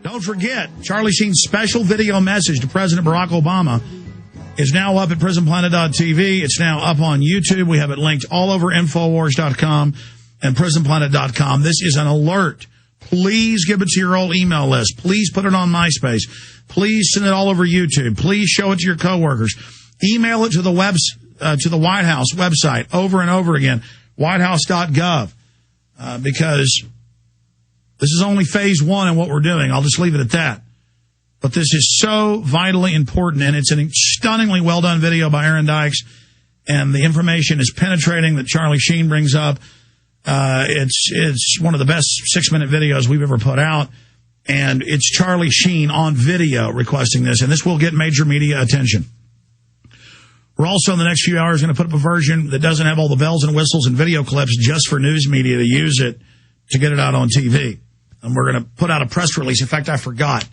Don't forget, Charlie Sheen's special video message to President Barack Obama is now up at prisonplanet.tv. It's now up on YouTube. We have it linked all over Infowars.com and prisonplanet.com. This is an alert. Please give it to your old email list. Please put it on MySpace. Please send it all over YouTube. Please show it to your coworkers. Email it to the White House website over and over again, whitehouse.gov, because this is only phase one in what we're doing. I'll just leave it at that. But this is so vitally important, and it's a stunningly well-done video by Aaron Dykes, and the information is penetrating that Charlie Sheen brings up. It's one of the best 6-minute videos we've ever put out, and it's Charlie Sheen on video requesting this, and this will get major media attention. We're also in the next few hours going to put up a version that doesn't have all the bells and whistles and video clips just for news media to use it to get it out on TV. And we're going to put out a press release. In fact, I forgot.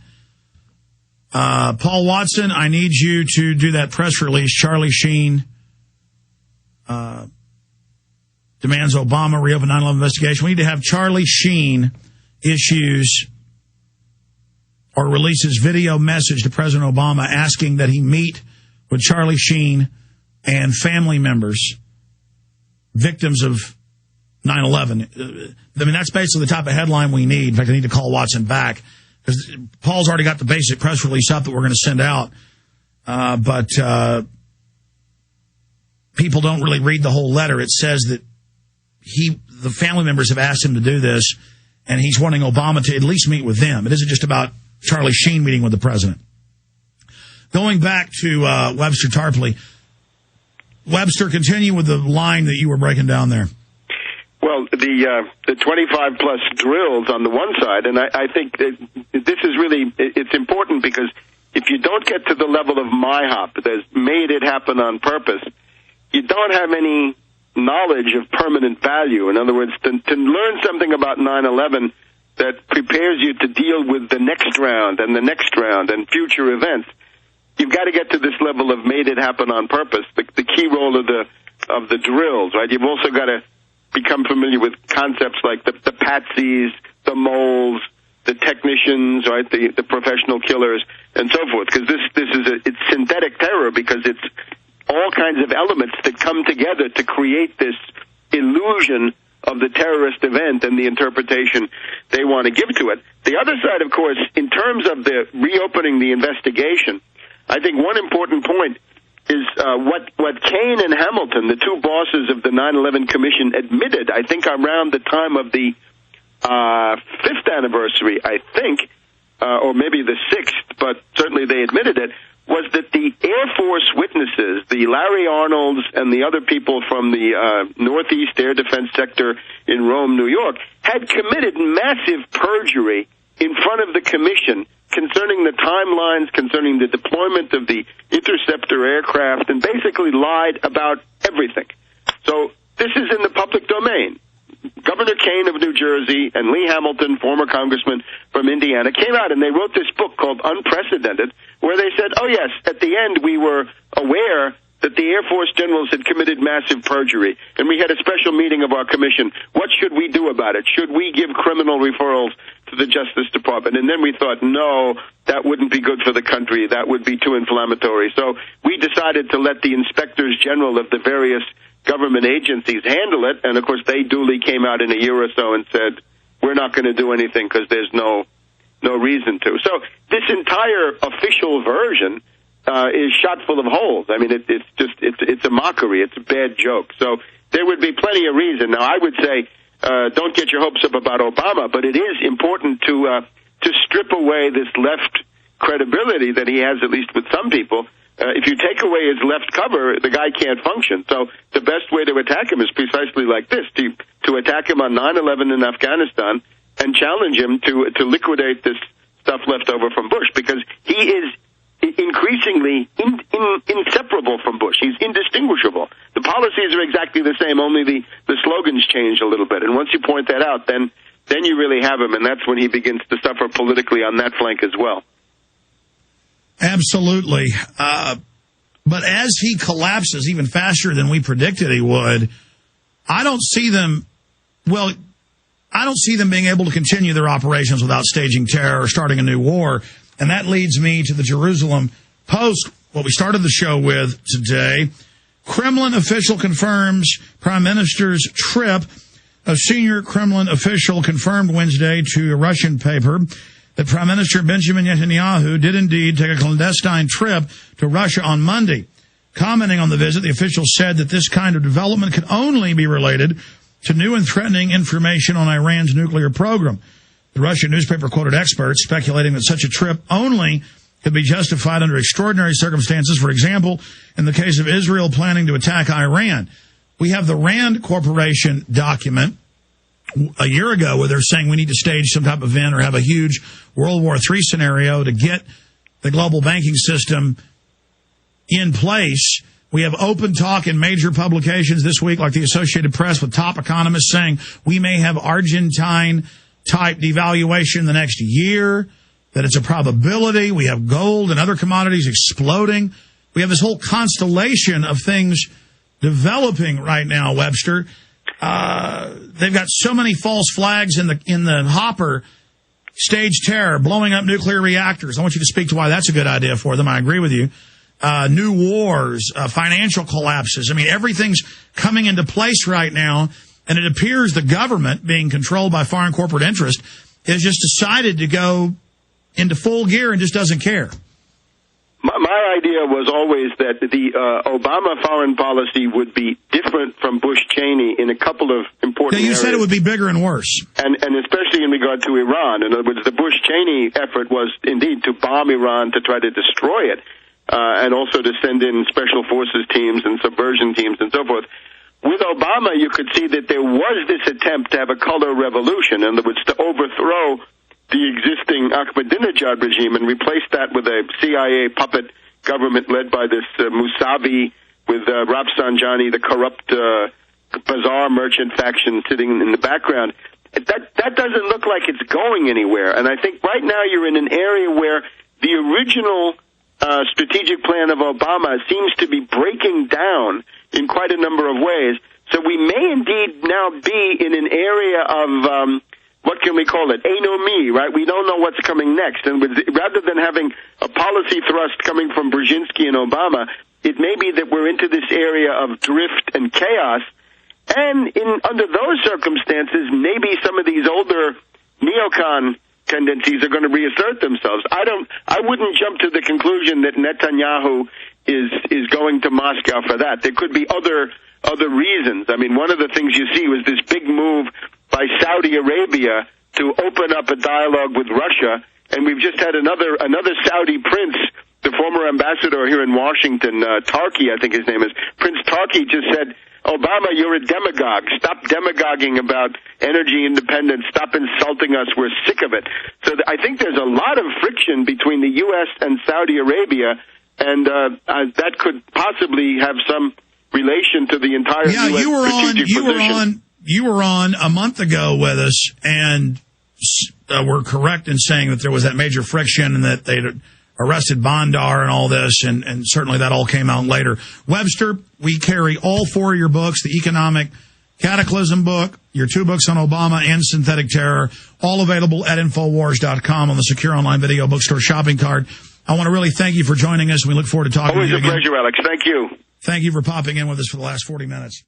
Paul Watson, I need you to do that press release. Charlie Sheen demands Obama reopen 9/11 investigation. We need to have Charlie Sheen issues or releases video message to President Obama asking that he meet with Charlie Sheen and family members, victims of 9/11. I mean, that's basically the type of headline we need. In fact, I need to call Watson back, because Paul's already got the basic press release up that we're going to send out. But people don't really read the whole letter. It says that the family members have asked him to do this, and he's wanting Obama to at least meet with them. It isn't just about Charlie Sheen meeting with the president. Going back to Webster Tarpley. Webster, continue with the line that you were breaking down there. Well, the 25-plus drills on the one side, and I think this is really, it's important, because if you don't get to the level of MIHOP, that's made it happen on purpose, you don't have any knowledge of permanent value. In other words, to learn something about 9/11 that prepares you to deal with the next round and the next round and future events, you've got to get to this level of made it happen on purpose, the key role of the drills, right? You've also got to become familiar with concepts like the patsies, the moles, the technicians, right, the professional killers, and so forth, because it's synthetic terror, because it's all kinds of elements that come together to create this illusion of the terrorist event and the interpretation they want to give to it. The other side, of course, in terms of the reopening the investigation, I think one important point is what Kane and Hamilton, the two bosses of the 9/11 Commission, admitted, I think around the time of the 5th anniversary, I think, or maybe the 6th, but certainly they admitted it, was that the Air Force witnesses, the Larry Arnolds and the other people from the Northeast Air Defense Sector in Rome, New York, had committed massive perjury in front of the Commission concerning the timelines, concerning the deployment of the interceptor aircraft, and basically lied about everything. So this is in the public domain. Governor Kane of New Jersey and Lee Hamilton, former congressman from Indiana, came out and they wrote this book called Unprecedented, where they said, oh yes, at the end we were aware that the Air Force generals had committed massive perjury, and we had a special meeting of our commission. What should we do about it? Should we give criminal referrals to the Justice Department? And then we thought, no, that wouldn't be good for the country. That would be too inflammatory. So we decided to let the inspectors general of the various government agencies handle it, and of course they duly came out in a year or so and said, we're not going to do anything because there's no reason to. So this entire official version is shot full of holes. I mean, it's a mockery. It's a bad joke. So there would be plenty of reason. Now, I would say don't get your hopes up about Obama, but it is important to strip away this left credibility that he has, at least with some people. If you take away his left cover, the guy can't function. So the best way to attack him is precisely like this, to attack him on 9/11 in Afghanistan and challenge him to liquidate this stuff left over from Bush, because he is increasingly inseparable from Bush. He's indistinguishable. The policies are exactly the same, only the slogans change a little bit. And once you point that out, then you really have him, and that's when he begins to suffer politically on that flank as well. Absolutely. But as he collapses even faster than we predicted he would, I don't see them, well, I don't see them being able to continue their operations without staging terror or starting a new war. And that leads me to the Jerusalem Post, what we started the show with today. Kremlin official confirms Prime Minister's trip. A senior Kremlin official confirmed Wednesday to a Russian paper that Prime Minister Benjamin Netanyahu did indeed take a clandestine trip to Russia on Monday. Commenting on the visit, the official said that this kind of development could only be related to new and threatening information on Iran's nuclear program. The Russian newspaper quoted experts speculating that such a trip only could be justified under extraordinary circumstances, for example, in the case of Israel planning to attack Iran. We have the Rand Corporation document a year ago where they're saying we need to stage some type of event or have a huge World War III scenario to get the global banking system in place. We have open talk in major publications this week, like the Associated Press, with top economists saying we may have Argentine-type devaluation the next year, that it's a probability. We have gold and other commodities exploding. We have this whole constellation of things developing right now, Webster. They've got so many false flags in the hopper. Stage terror, blowing up nuclear reactors. I want you to speak to why that's a good idea for them. I agree with you. New wars, financial collapses. I mean, everything's coming into place right now, and it appears the government, being controlled by foreign corporate interest, has just decided to go into full gear and just doesn't care. My idea was always that the Obama foreign policy would be different from Bush-Cheney in a couple of important areas. You said it would be bigger and worse. And especially in regard to Iran. In other words, the Bush-Cheney effort was indeed to bomb Iran, to try to destroy it, and also to send in special forces teams and subversion teams and so forth. With Obama, you could see that there was this attempt to have a color revolution, in other words, to overthrow the existing Ahmadinejad regime and replace that with a CIA puppet government led by this Mousavi with Rafsanjani, the corrupt bazaar merchant faction sitting in the background. That doesn't look like it's going anywhere. And I think right now you're in an area where the original strategic plan of Obama seems to be breaking down in quite a number of ways. So we may indeed now be in an area of what can we call it? Anomie, right? We don't know what's coming next. And rather than having a policy thrust coming from Brzezinski and Obama, it may be that we're into this area of drift and chaos. And under those circumstances, maybe some of these older neocon tendencies are going to reassert themselves. I wouldn't jump to the conclusion that Netanyahu is going to Moscow for that. There could be other reasons. I mean, one of the things you see was this big move by Saudi Arabia to open up a dialogue with Russia, and we've just had another Saudi prince, the former ambassador here in Washington, Tarki, I think his name is, Prince Tarki just said, Obama, you're a demagogue. Stop demagoguing about energy independence. Stop insulting us. We're sick of it. So I think there's a lot of friction between the U.S. and Saudi Arabia, and that could possibly have some relation to the entire U.S. strategic position. You were on a month ago with us, and were correct in saying that there was that major friction and that they'd arrested Bondar and all this, and certainly that all came out later. Webster, we carry all four of your books, the Economic Cataclysm book, your two books on Obama, and Synthetic Terror, all available at Infowars.com on the secure online video bookstore shopping cart. I want to really thank you for joining us. We look forward to talking to you again. Always a pleasure, Alex. Thank you. Thank you for popping in with us for the last 40 minutes.